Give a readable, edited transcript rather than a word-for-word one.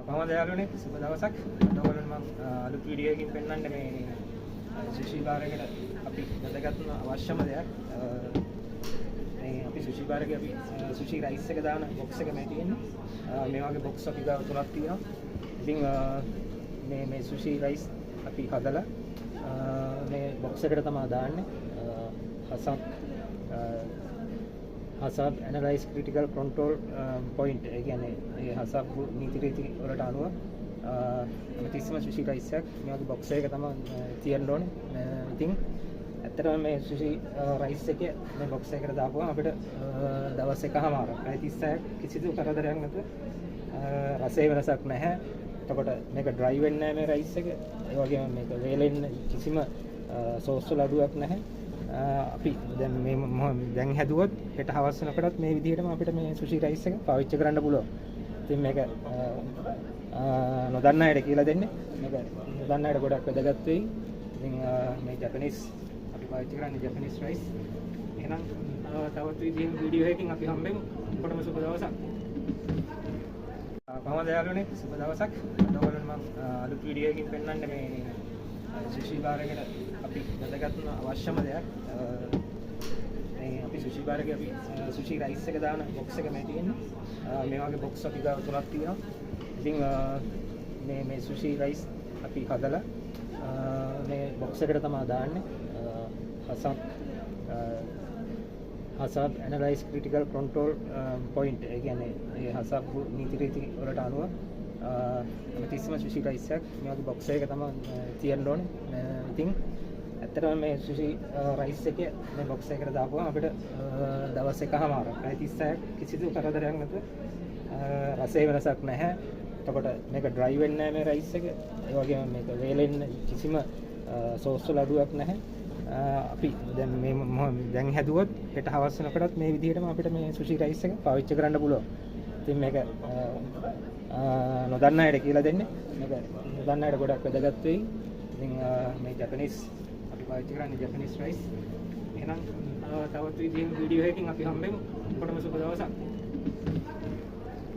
කොහොමද යාළුවනේ සුබ දවසක්. ඔයගොල්ලන් මම අලුත් වීඩියෝ එකකින් පෙන්නන්න මේ සුෂි බාර් එකට අපි වැදගත්ම අවශ්‍යම දෙයක්. මේ අපි සුෂි බාර් එකේ අපි සුෂි රයිස් එක දාන බොක්ස් එක මේ තියෙන්නේ. මේ වගේ බොක්ස් අපි ගාව තුනක් තියෙනවා. ඉතින් මේ සුෂි රයිස් අපි හදලා මේ බොක්ස් එකට තමයි දාන්නේ. HACCP Analyze Critical Control Point. ඒ කියන්නේ මේ HACCP නීති රීති වලට අනුව තිස්සම සුෂි රයිස් එකක් මේ වගේ බොක්ස් එකක තමයි තියන්න ඕනේ. ඉතින් ඇත්තටම මේ සුෂි රයිස් එකේ මේ බොක්ස් එකකට දාපුවම අපිට දවස් එකමාරක් 36ක් කිසිදු කරදරයක් නැතුව රසයේ වෙනසක් නැහැ. එතකොට මේක ඩ්‍රයි වෙන්නේ නැහැ මේ රයිස් එක. ඒ වගේම මේක වේලෙන්න කිසිම සෝස් වල අඩුවක් නැහැ. අපි දැන් හැදුවොත් හෙට හවස් වෙනකොටත් මේ විදිහටම අපිට මේ සුෂි රයිස් එක පාවිච්චි කරන්න පුළුවන්. ඉතින් මේක නොදන්න අයට කියලා දෙන්නේ. මේක නොදන්න අයට ගොඩක් වැදගත් වෙයි. ඉතින් මේ ජපනිස් අපි පාවිච්චි කරන්නේ ජපනිස් රයිස්. එහෙනම් තවත් වීඩියෝ එකකින් අපි හම්බෙමු. ඔක්කොටම සුබ දවසක්. කොහොමද යාළුවනේ සුබ දවසක්. ඔයගොල්ලන් මම අලුත් වීඩියෝ එකකින් පෙන්නන්න මේ සුෂි බාර් එකට අපි වැදගත්ම අවශ්‍යම දෙයක්. මේ අපි සුෂි බාර් එකේ අපි සුෂි රයිස් එක දාන බොක්ස් එක මේ තියෙන්නේ. මේ වගේ බොක්ස් අපි ගාව තුනක් තියෙනවා. ඉතින් මේ සුෂි රයිස් අපි හදලා මේ බොක්ස් එකට තමයි දාන්නේ. HACCP Analyze Critical Control Point. ඒ කියන්නේ මේ HACCP නීති රීති වලට අනුව තිස්සම සුෂි රයිස් එකක් මේ වගේ බොක්ස් එකක තමයි තියන්න ඕනේ. ඉතින් ඇත්තටම මේ සුෂි රයිස් එකේ මේ බොක්ස් එකකට දාපුවම අපිට දවස් එකමාරක් 36ක් කිසිදු කරදරයක් නැතුව රසයේ වෙනසක් නැහැ. එතකොට මේක ඩ්‍රයි වෙන්නේ නැහැ මේ රයිස් එක. ඒ වගේම මේක වේලෙන්න කිසිම සෝස් වල අඩුවක් නැහැ. අපි දැන් හැදුවොත් හෙට හවස් වෙනකොටත් මේ විදිහටම අපිට මේ සුෂි රයිස් එක පාවිච්චි කරන්න පුළුවන්. ඉතින් මේක නොදන්න අයට කියලා දෙන්නේ. මේක නොදන්න අයට ගොඩක් වැදගත් වෙයි. ඉතින් මේ ජපනිස් අපි පාවිච්චි කරන්නේ ජපනිස් රයිස්. එහෙනම් තවත් වීඩියෝ එකකින් අපි හම්බෙමු. ඔක්කොටම සුබ දවසක්.